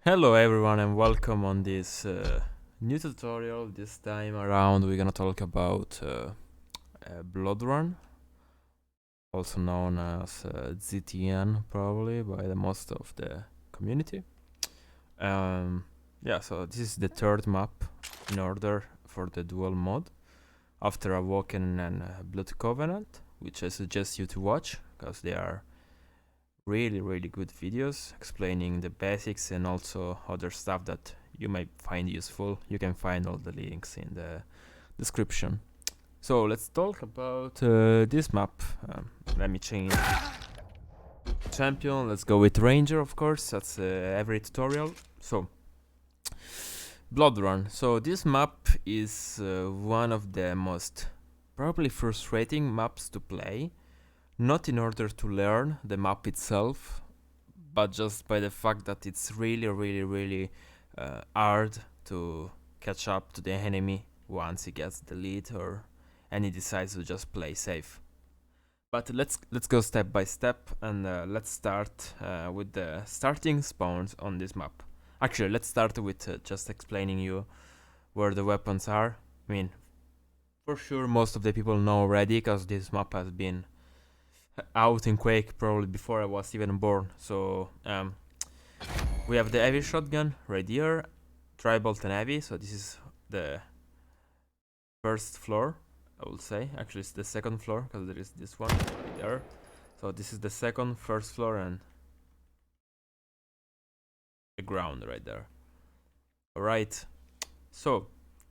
Hello everyone and welcome on this new tutorial. This time around we're gonna talk about Blood Run, also known as ZTN probably by the most of the community. Yeah, so this is the third map in order for the dual mode after Awoken and Blood Covenant, which I suggest you to watch because they are really good videos explaining the basics and also other stuff that you might find useful. You can find all the links in the description. So let's talk about this map. Let me change champion. Let's go with Ranger, of course. That's every tutorial. So Blood Run. So this map is one of the most probably frustrating maps to play. Not in order to learn the map itself, but just by the fact that it's really hard to catch up to the enemy once he gets the lead and he decides to just play safe. But let's go step by step and let's start with the starting spawns on this map. Actually, let's start with just explaining you where the weapons are. I mean, for sure most of the people know already because this map has been out in Quake probably before I was even born. So we have the heavy shotgun right here, tri-bolt and heavy. So this is the first floor, I will say. Actually it's the second floor because there is this one right there. So this is the first floor and the ground right there. Alright, so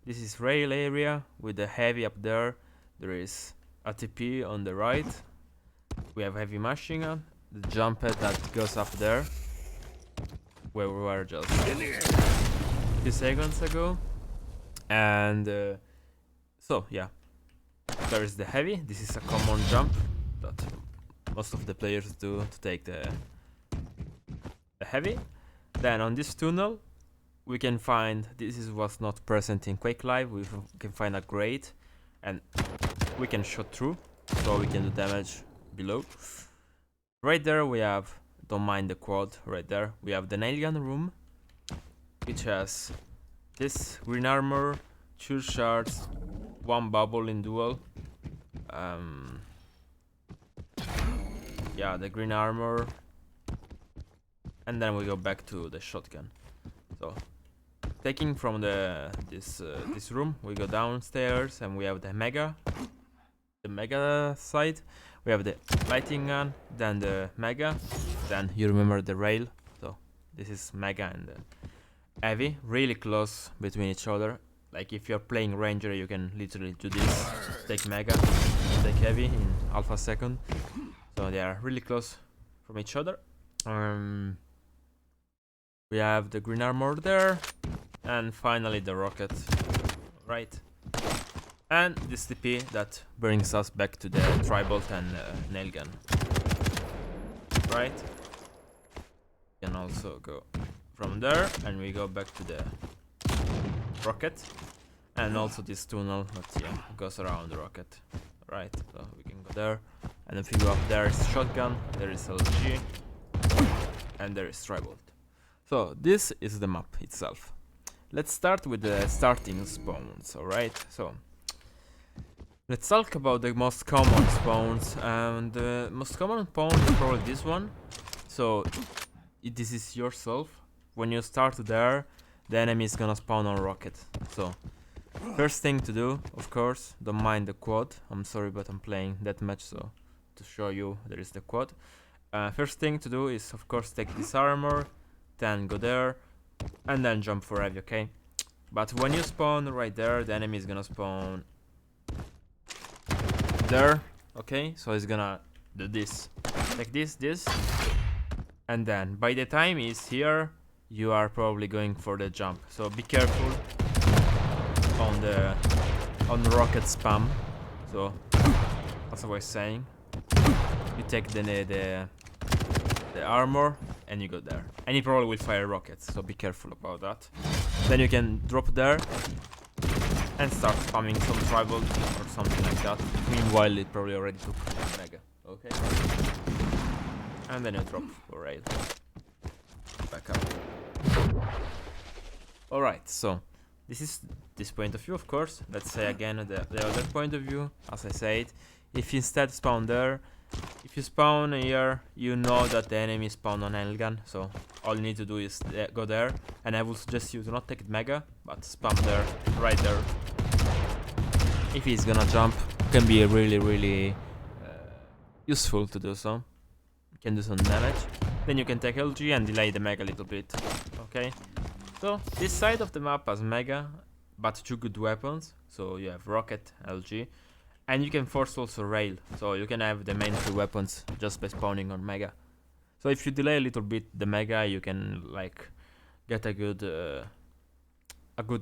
this is rail area with the heavy up there. There is ATP on the right. We have heavy machine gun, the jump pad that goes up there, where we were just a few seconds ago. And so yeah, there is the heavy. This is a common jump that most of the players do to take the heavy. Then on this tunnel, we can find, this is what's not present in Quake Live, we can find a grate and we can shoot through, so we can do damage below. Right there we have, don't mind the quad, right there we have the nail gun room, which has this green armor, 2 shards, 1 bubble in duel. Yeah, the green armor, and then we go back to the shotgun. So taking from this room, we go downstairs and we have the mega side. We have the lighting gun, then the mega, then you remember the rail. So this is mega and heavy, really close between each other. Like if you're playing ranger, you can literally do this, take mega, take heavy in half a second. So they are really close from each other. We have the green armor there, and finally the rocket, right? And this TP that brings us back to the tri-bolt and nail gun. Right? We can also go from there and we go back to the rocket. And also this tunnel that goes around the rocket. Right? So we can go there. And if you go up there is shotgun, there is LG, and there is tri-bolt. So this is the map itself. Let's start with the starting spawns, alright? So let's talk about the most common spawns, and the most common spawn is probably this one. So this is yourself. When you start there, the enemy is gonna spawn on rocket. So first thing to do, of course, don't mind the quad. I'm sorry, but I'm playing deathmatch, so to show you there is the quad. First thing to do is of course take this armor, then go there, and then jump for heavy, okay? But when you spawn right there, the enemy is gonna spawn there, okay? So he's gonna do this, like this, and then by the time he's here, you are probably going for the jump. So be careful on the rocket spam. So as I was saying, you take the armor and you go there, and he probably will fire rockets, so be careful about that. Then you can drop there and start spamming some tri-bolt or something like that. Meanwhile, it probably already took mega. Okay. And then you drop for rail. Back up. Alright, so this is this point of view, of course. Let's say again the other point of view. As I said, if you instead spawn there, if you spawn here, you know that the enemy spawned on Elgan, so all you need to do is go there. And I will suggest you to not take it mega, but spam there, right there. If he's gonna jump, it can be really useful to do so. You can do some damage. Then you can take LG and delay the mega a little bit. Okay. So this side of the map has mega, but 2 good weapons. So you have rocket, LG, and you can force also rail. So you can have the main 3 weapons just by spawning on mega. So if you delay a little bit the mega, you can like get a good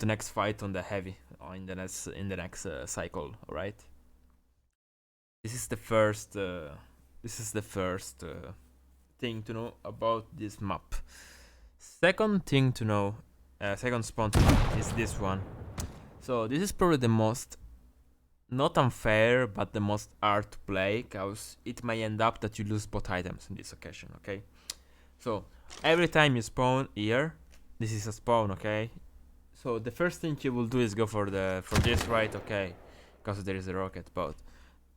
next fight on the heavy in the next cycle. Alright. This is the first. Thing to know about this map. Second thing to know, second spawn to know is this one. So this is probably the most, not unfair, but the most hard to play, cause it may end up that you lose both items in this occasion. Okay, so every time you spawn here, this is a spawn. Okay, so the first thing you will do is go for this, right? Okay, because there is a rocket. But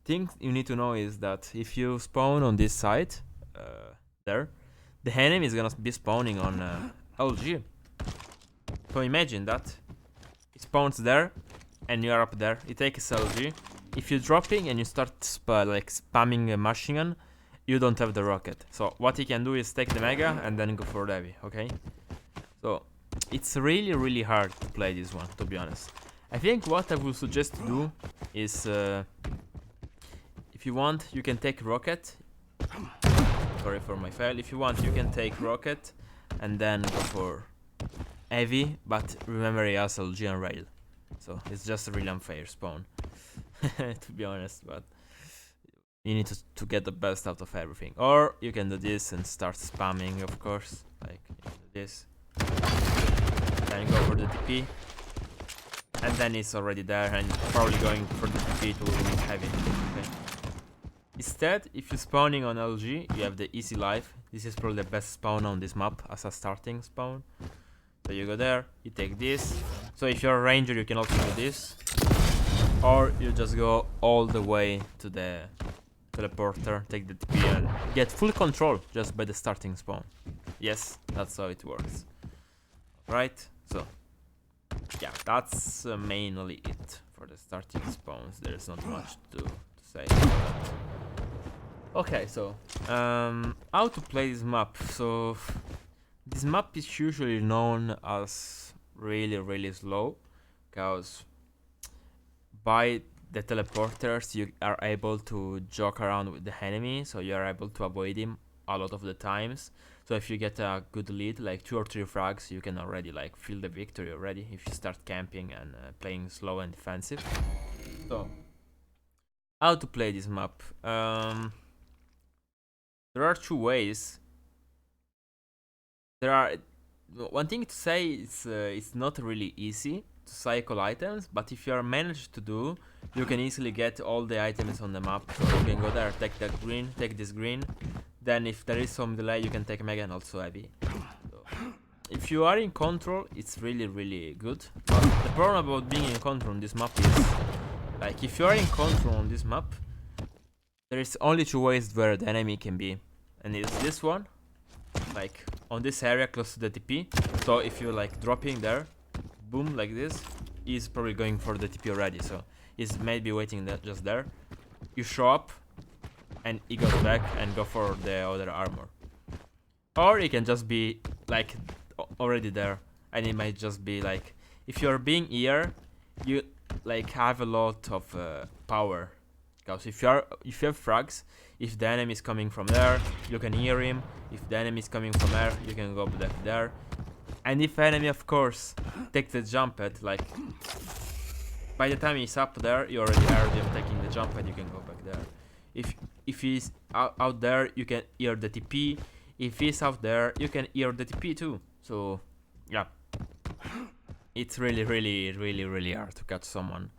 thing you need to know is that if you spawn on this side, there, the enemy is gonna be spawning on LG. So imagine that it spawns there and you are up there. It takes LG. If you're dropping and you start like spamming a machine gun, you don't have the rocket. So what he can do is take the mega and then go for the heavy. Okay. So it's really hard to play this one, to be honest. I think what I would suggest to do is, if you want, you can take rocket. Sorry for my fail. If you want, you can take rocket and then go for heavy, but remember he has LG and rail, so it's just a really unfair spawn. To be honest, but you need to get the best out of everything. Or you can do this and start spamming, of course, like you can do this, then go for the TP, and then it's already there and probably going for the TP to heavy. Okay. Instead, if you're spawning on LG, you have the easy life. This is probably the best spawn on this map as a starting spawn. So you go there, you take this. So if you're a ranger, you can also do this. Or you just go all the way to the teleporter, take the TP and get full control just by the starting spawn. Yes, that's how it works. Right? So, yeah, that's mainly it for the starting spawns. There's not much to say. Okay, so how to play this map? So this map is usually known as really slow, because by the teleporters you are able to joke around with the enemy, so you are able to avoid him a lot of the times. So if you get a good lead, like 2 or 3 frags, you can already like feel the victory already if you start camping and playing slow and defensive. So how to play this map? There are 2 ways. One thing to say is it's not really easy to cycle items, but if you are managed to do, you can easily get all the items on the map. So you can go there, take that green, take this green. Then if there is some delay, you can take mega and also heavy. So if you are in control, it's really good. But the problem about being in control on this map is, like, if you are in control on this map, there is only 2 ways where the enemy can be, and it's this one, like on this area close to the TP. So if you're like dropping there, boom, like this, he's probably going for the TP already, so he's maybe waiting there, just there. You show up and he goes back and go for the other armor. Or he can just be like already there, and it might just be like, if you're being here, you like have a lot of power. Because if you have frags, if the enemy is coming from there, you can hear him. If the enemy is coming from there, you can go back there. And if enemy, of course, takes the jump pad, like by the time he's up there, you already heard him taking the jump pad, you can go back there. If he's out there, you can hear the TP. If he's out there, you can hear the TP too. So yeah, it's really hard to catch someone.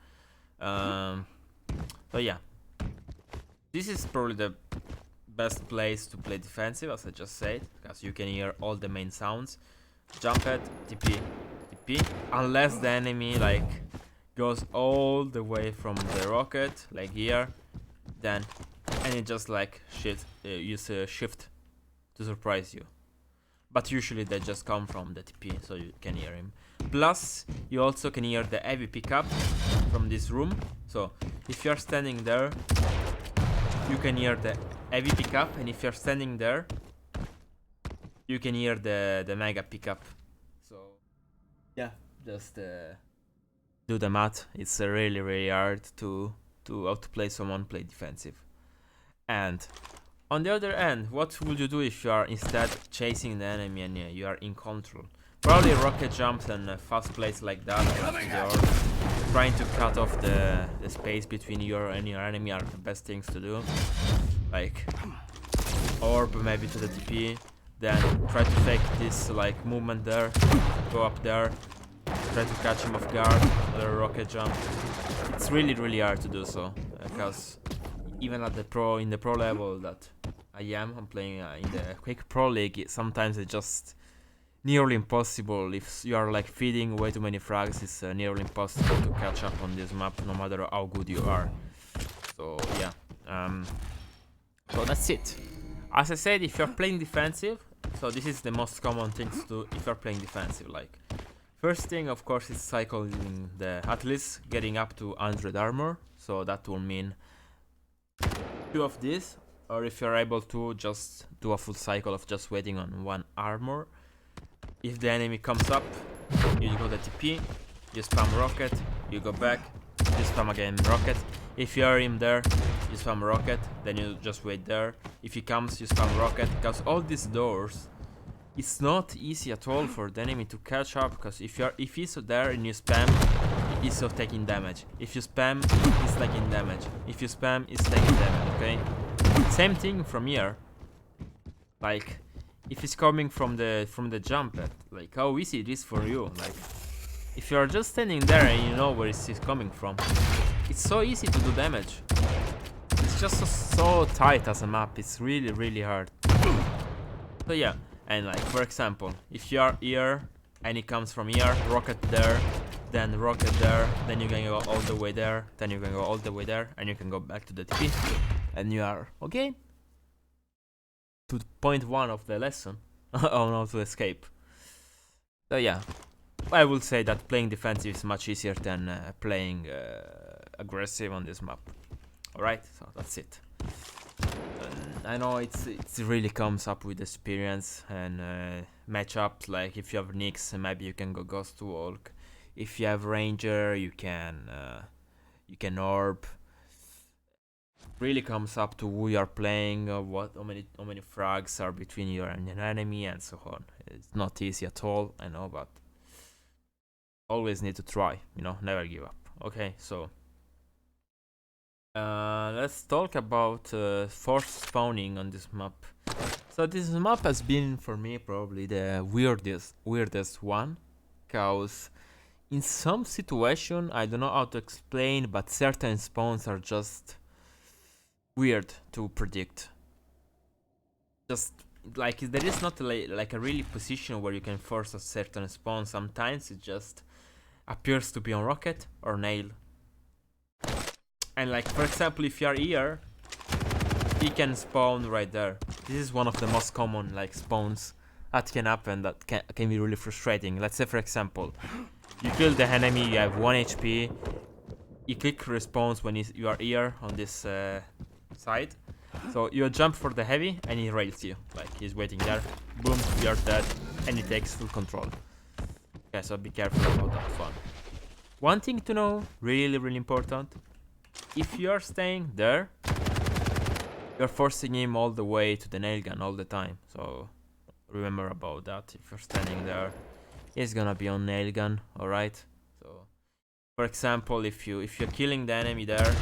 So yeah, this is probably the best place to play defensive, as I just said, because you can hear all the main sounds. Jump pad, TP, TP, unless the enemy like goes all the way from the rocket, like here, then and it just like use shift to surprise you. But usually they just come from the TP, so you can hear him. Plus, you also can hear the heavy pickup from this room. So if you're standing there, you can hear the heavy pickup, and if you're standing there, you can hear the mega pickup. So yeah, just do the math. It's really hard to outplay someone play defensive. And on the other end, what would you do if you are instead chasing the enemy and you are in control? Probably rocket jumps and fast plays like that, or trying to cut off the space between you and your enemy are the best things to do. Like orb maybe to the TP, then try to fake this like movement there, go up there, try to catch him off guard, or rocket jump. It's really hard to do so, because even at the pro level that I'm playing in the QUAKE Pro League, sometimes it's just nearly impossible. If you are like feeding way too many frags, it's nearly impossible to catch up on this map, no matter how good you are. So yeah, so that's it. As I said, if you're playing defensive, so this is the most common things to do if you're playing defensive. Like, first thing, of course, is cycling at least getting up to 100 armor. So that will mean 2 of this, or if you're able to, just do a full cycle of just waiting on 1 armor. If the enemy comes up, you go the TP, you spam rocket, you go back, you spam again rocket. If you are him there, you spam rocket, then you just wait there. If he comes, you spam rocket, because all these doors, it's not easy at all for the enemy to catch up, because if he's there and you spam, he's taking damage. If you spam, he's taking damage. If you spam, he's taking damage, okay? Same thing from here. Like, if he's coming from the jump, like how easy it is for you. Like, if you're just standing there and you know where he's coming from, it's so easy to do damage. It's just so tight as a map. It's really hard. So yeah, and like for example, if you are here and he comes from here, rocket there, then rocket there, then you can go all the way there, then you can go all the way there, and you can go back to the TP, and you are okay. To point 1 of the lesson on how to escape. So yeah, I will say that playing defensive is much easier than playing aggressive on this map. Alright, so that's it. I know it really comes up with experience and matchups. Like if you have Nyx, maybe you can go Ghost Walk. If you have Ranger, you can Orb. Really comes up to who you are playing, how many frags are between you and an enemy, and so on. It's not easy at all, I know, but always need to try, you know, never give up. Okay, so let's talk about forced spawning on this map. So this map has been for me probably the weirdest one, cause in some situation I don't know how to explain, but certain spawns are just weird to predict. Just like there is not like a really position where you can force a certain spawn. Sometimes it just appears to be on rocket or nail. And like for example, if you are here, he can spawn right there. This is one of the most common like spawns that can happen, that can be really frustrating. Let's say for example, you kill the enemy, you have 1 HP, he click respawns when you are here on this side. So you jump for the heavy and he rails you. Like he's waiting there, boom, you're dead, and he takes full control. Okay, so be careful about that one. One thing to know, really important, if you're staying there, you're forcing him all the way to the nail gun all the time. So remember about that. If you're standing there, he's gonna be on nail gun, alright? So for example, if you're killing the enemy there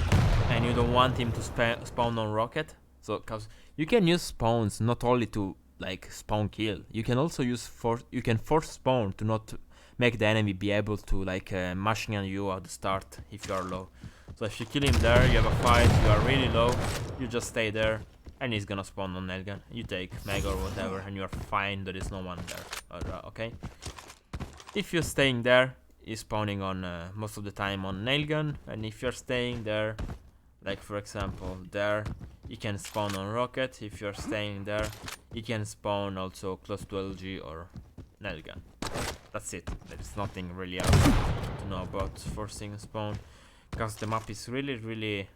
and you don't want him to spawn on rocket, so cause you can use spawns not only to like spawn kill, you can also use force spawn to not make the enemy be able to like mashing on you at the start if you are low. So if you kill him there, you have a fight, you are really low, you just stay there and he's gonna spawn on nail gun. You take mega or whatever and you are fine, there is no one there. Okay? If you're staying there, he's spawning on most of the time on nailgun, and if you're staying there, like for example there, you can spawn on rocket. If you're staying there, you can spawn also close to LG or nailgun. That's it. There's nothing really else to know about forcing spawn, because the map is really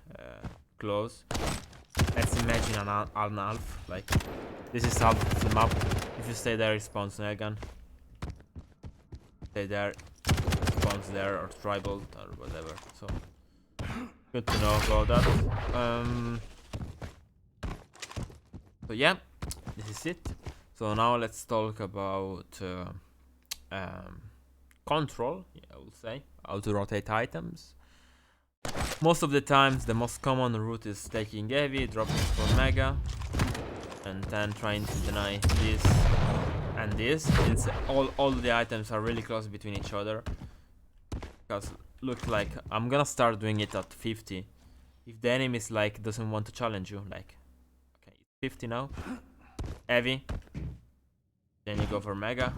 close. Let's imagine an half, like this is half of the map. If you stay there, it spawns nailgun. Stay there, it spawns there, or tribal or whatever. So good to know about that. So yeah, this is it. So now let's talk about control. I will say how to rotate items. Most of the times, the most common route is taking heavy, dropping for mega, and then trying to deny this and this, since all the items are really close between each other. Because look, like I'm gonna start doing it at 50. If the enemy is like doesn't want to challenge you, like okay, it's 50 now, heavy, then you go for mega,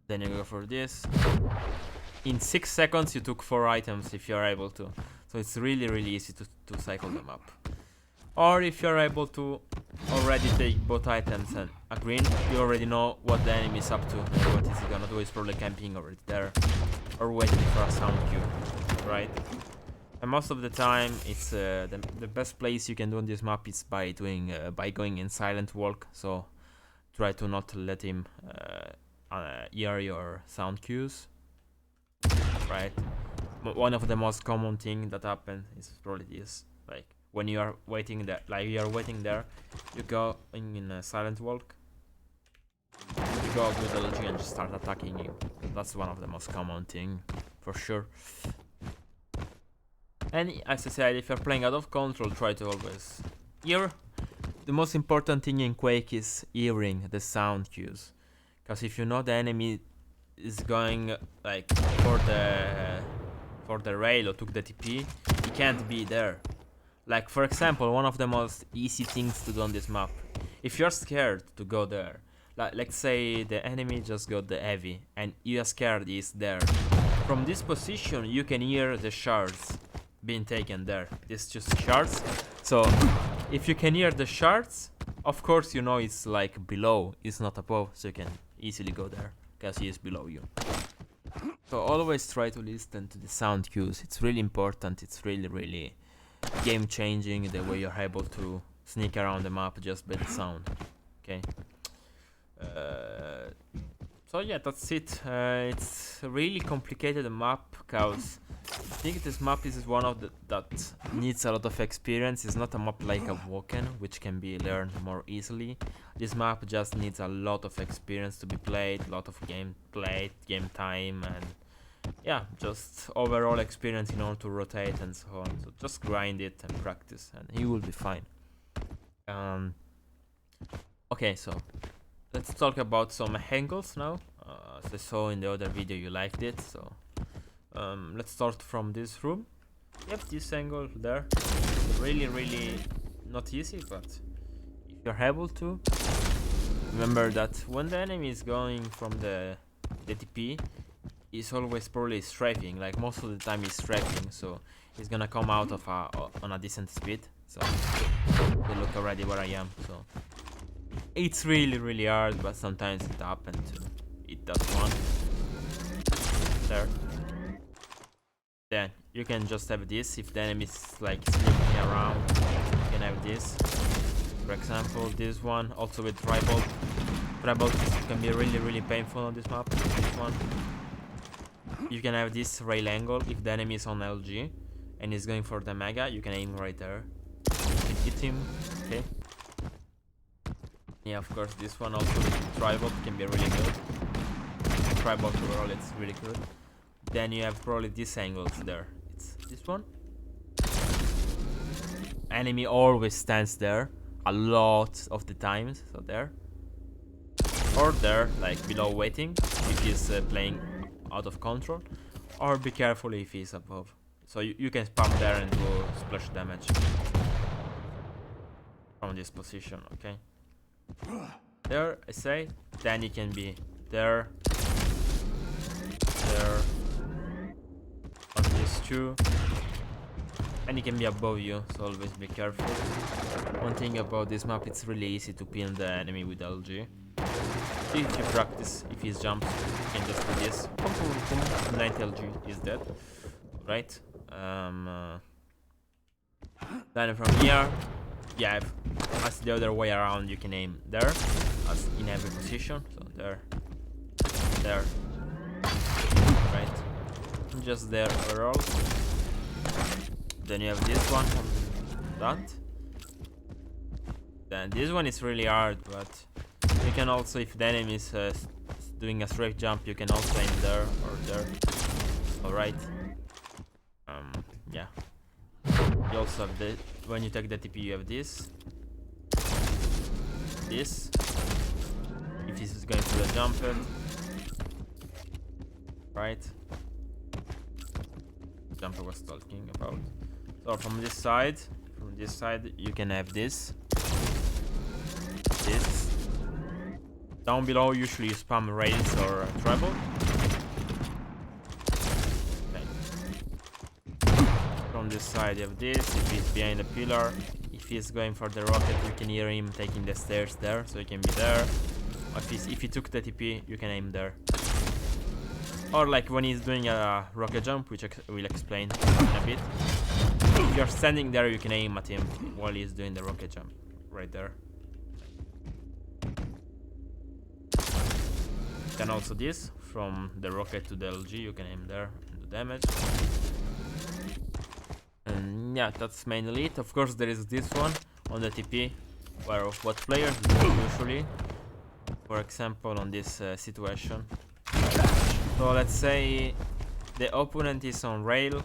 then you go for this. In 6 seconds you took 4 items if you're able to, so it's really easy to cycle them up. Or if you're able to already take both items and a green, you already know what the enemy is up to, and what is he gonna do. He's probably camping already there or waiting for a sound cue, right? And most of the time it's the best place you can do on this map is by going in silent walk, so try to not let him hear your sound cues, right? One of the most common thing that happens is probably this, like when you are waiting there, you go in a silent walk, you go with the LG and just start attacking you. That's one of the most common thing, for sure. And as I said, if you're playing out of control, try to always hear. The most important thing in Quake is hearing the sound cues, because if you know the enemy is going like for the rail or took the TP, he can't be there. Like for example, one of the most easy things to do on this map, if you're scared to go there, like let's say the enemy just got the heavy and you are scared he's there, from this position you can hear the shards being taken there. It's just shards, so if you can hear the shards, of course you know it's like below, it's not above, so you can easily go there because he is below you. So always try to listen to the sound cues. It's really important. It's really game changing the way you're able to sneak around the map just by the sound. Okay. So yeah, that's it. It's a really complicated map because I think this map is one of the that needs a lot of experience. It's not a map like AWOKEN, which can be learned more easily. This map just needs a lot of experience to be played, a lot of game played, game time, and yeah, just overall experience in order to rotate and so on. So just grind it and practice, and you will be fine. Okay, so let's talk about some angles now. As I saw in the other video, you liked it, so let's start from this room. You have this angle there. Really not easy, but if you're able to, remember that when the enemy is going from the TP, he's always probably strafing. Like most of the time he's strafing, so he's gonna come out of on a decent speed. So you look already where I am. So it's really hard, but sometimes it happens to hit that one there. Then you can just have this. If the enemy is like sneaking around, you can have this. For example, this one also with tribal. Tribal can be really painful on this map. This one. You can have this rail angle if the enemy is on LG and he's going for the mega. You can aim right there. You can hit him. Okay. Yeah, of course, this one also with tribal can be really good. Tribal overall, it's really good. Then you have probably these angles there. It's this one. Enemy always stands there a lot of the times, so there. Or there, like below waiting, if he's playing out of control. Or be careful if he's above. So you can spam there and do splash damage from this position, okay? There, I say, then he can be there. there, on these two, and he can be above you, so always be careful. One thing about this map, it's really easy to pin the enemy with LG. If you practice, if he jumps, you can just do this. Boom, boom, boom. 90 LG is dead, right? Then from here, yeah, as the other way around, you can aim there, as in every position. So there, there, right? Just there overall. Then you have this one, that. Then this one is really hard, but you can also, if the enemy is doing a straight jump, you can also aim there or there. Alright. Yeah. You also have the, when you take the TP, you have this. This. If this is going to the jumper. Right. Jumper was talking about. So from this side, you can have this. This. Down below, usually you spam rails or treble. Okay. From this side, you have this. If he's behind the pillar, if he's going for the rocket, you can hear him taking the stairs there, so he can be there. If he took the TP, you can aim there. Or like when he's doing a rocket jump, which we'll explain in a bit. If you're standing there, you can aim at him while he's doing the rocket jump, right there. Can also this, from the rocket to the LG, you can aim there and do damage. And yeah, that's mainly it. Of course, there is this one on the TP, where what players do usually. For example, on this situation. So let's say the opponent is on rail,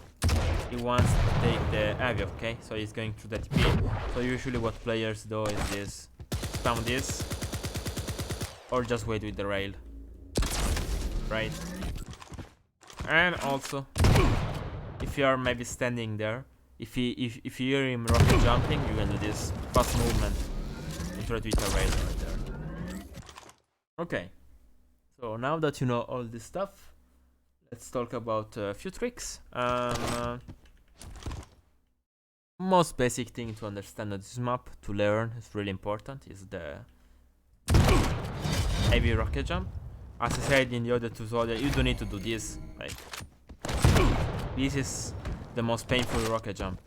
he wants to take the heavy, okay? So he's going to the TP. So usually what players do is this, spam this, or just wait with the rail. Right? And also, if you are maybe standing there, if you hear him rocket jumping, you can do this fast movement and try to hit a rail right there. Okay. So now that you know all this stuff, let's talk about a few tricks. Most basic thing to understand this map, to learn, is really important, is the heavy rocket jump. As I said in the other tutorial, you don't need to do this. Like, this is the most painful rocket jump.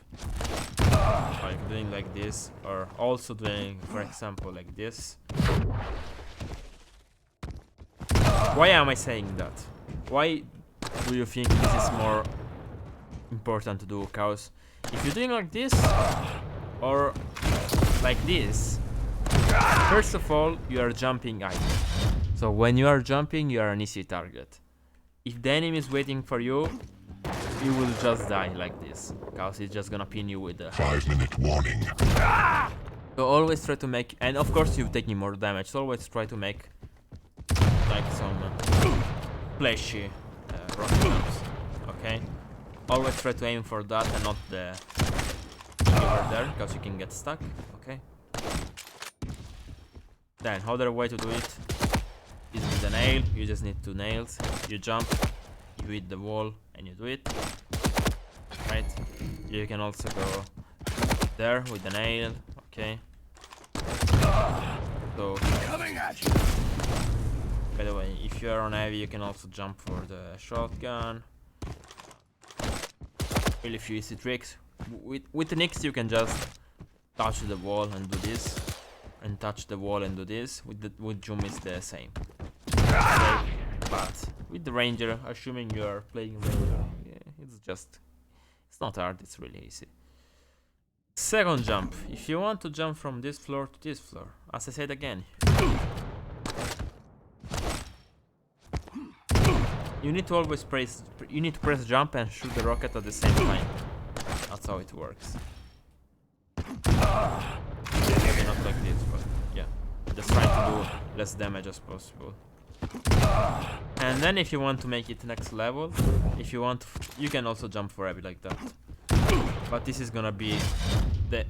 Like doing like this, or also doing, for example, like this. Why am I saying that? Why do you think this is more important to do? Because if you're doing like this, or like this, first of all, you are jumping high. So when you are jumping, you are an easy target. If the enemy is waiting for you, you will just die like this, because it's just gonna pin you with a 5-minute warning. So always try to make, and of course you're taking more damage, so always try to make like some flashy rocket jumps, okay? Always try to aim for that and not the over there, because you can get stuck, okay? Then other way to do it is with a nail. You just need 2 nails. You jump, you hit the wall, and you do it. Right? You can also go there with the nail. Okay. So, by the way, if you are on heavy, you can also jump for the shotgun. Really few easy tricks. With the Nyx, you can just touch the wall and do this, and touch the wall and do this. With Jum, it's the same. Okay. But with the Ranger, assuming you are playing Ranger, yeah, it's not hard. It's really easy. Second jump. If you want to jump from this floor to this floor, as I said again, you need to always press jump and shoot the rocket at the same time. That's how it works. Maybe not like this, but yeah. Just try to do less damage as possible. And then if you want to make it next level, you can also jump for heavy like that. But this is gonna be the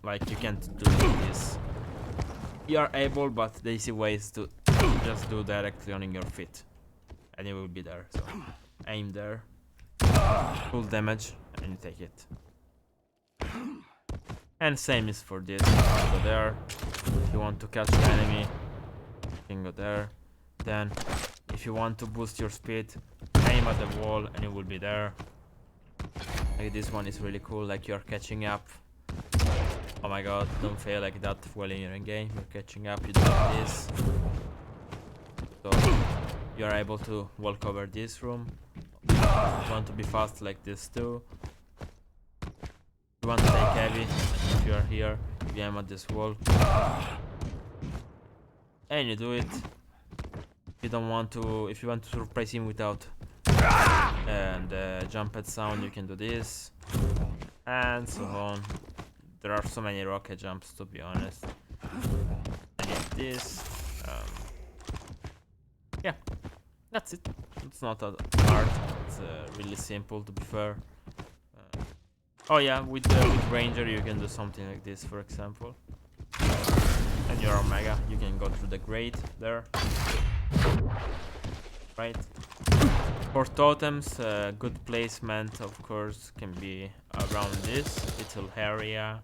like, you can't do this. You are able, but the easy way is to just do directly on your feet. and it will be there. So aim there, full damage, and you take it. And same is for this. Go there. If you want to catch the enemy, you can go there. Then, if you want to boost your speed, aim at the wall, and it will be there. Like this one is really cool. Like you're catching up. Oh my god! Don't fail like that while you're in game. You're catching up. You do this. So you are able to walk over this room. If you want to be fast like this too. If you want to take heavy, if you are here, you aim at this wall. And you do it. If you don't want to, if you want to surprise him without and jump pad sound, you can do this. And so on. There are so many rocket jumps, to be honest. And if this, yeah, that's it. It's not that hard. It's really simple, to be fair. Oh yeah, with Ranger you can do something like this, for example. And you're Omega, you can go through the grate there. Right. For totems, good placement, of course, can be around this little area.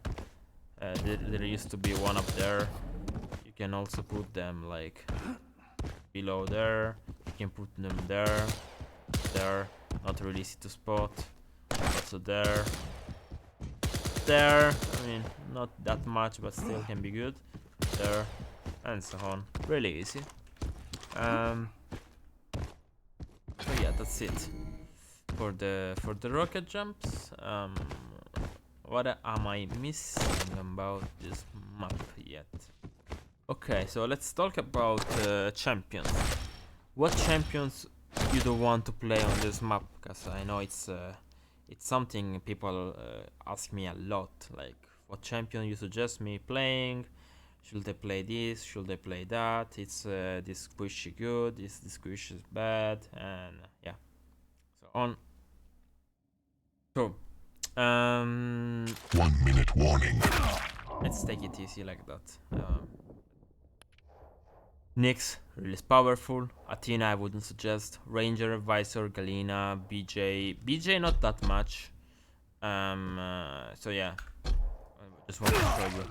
There used to be one up there. You can also put them like below there. You can put them there. There. Not really easy to spot. Also there. There. I mean, not that much, but still can be good. There. And so on. Really easy. So yeah, that's it for the rocket jumps. What am I missing about this map yet? Okay, so let's talk about champions. What champions you do want to play on this map? Because I know it's something people ask me a lot. Like, what champion you suggest me playing? Should I play this? Should I play that? It's this squishy good? Is this squishy bad? And yeah, so on. So, 1 minute warning. Let's take it easy like that. Nyx, really powerful. Athena, I wouldn't suggest. Ranger, Visor, Galena, BJ not that much. So yeah, I just want to show you.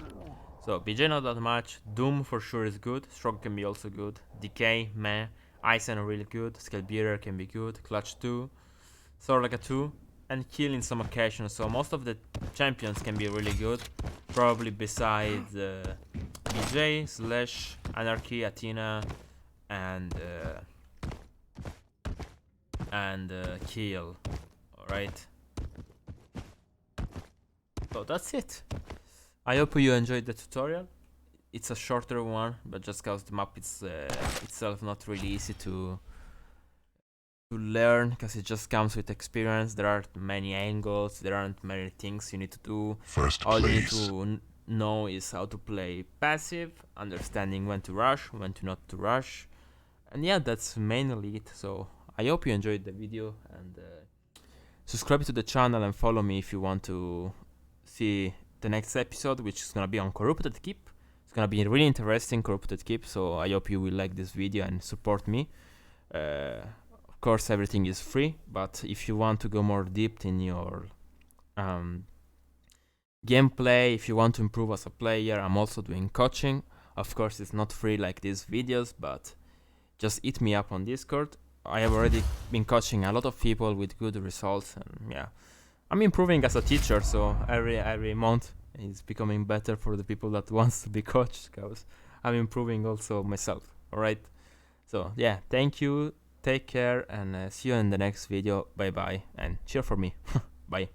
So BJ not that much. Doom for sure is good. Strong can be also good. Decay, meh. Eisen really good. Scalebearer can be good. Clutch 2. Soraka 2. And Kill in some occasions. So most of the champions can be really good. Probably besides BJ, Slash, Anarchy, Athena, and Kill. Alright. So that's it. I hope you enjoyed the tutorial. It's a shorter one, but just cause the map is itself not really easy to learn, because it just comes with experience. There aren't many angles, there aren't many things you need to do. All you need to know is how to play passive, understanding when to rush, when to not to rush. And yeah, that's mainly it. So I hope you enjoyed the video, and subscribe to the channel and follow me if you want to see the next episode, which is gonna be on Corrupted Keep. It's gonna be a really interesting Corrupted Keep, so I hope you will like this video and support me. Of course, everything is free, but if you want to go more deep in your gameplay, if you want to improve as a player, I'm also doing coaching. Of course, it's not free like these videos, but just hit me up on Discord. I have already been coaching a lot of people with good results, and yeah, I'm improving as a teacher, so every month it's becoming better for the people that wants to be coached, because I'm improving also myself. Alright, so yeah, thank you, take care, and see you in the next video. Bye bye, and cheer for me. Bye.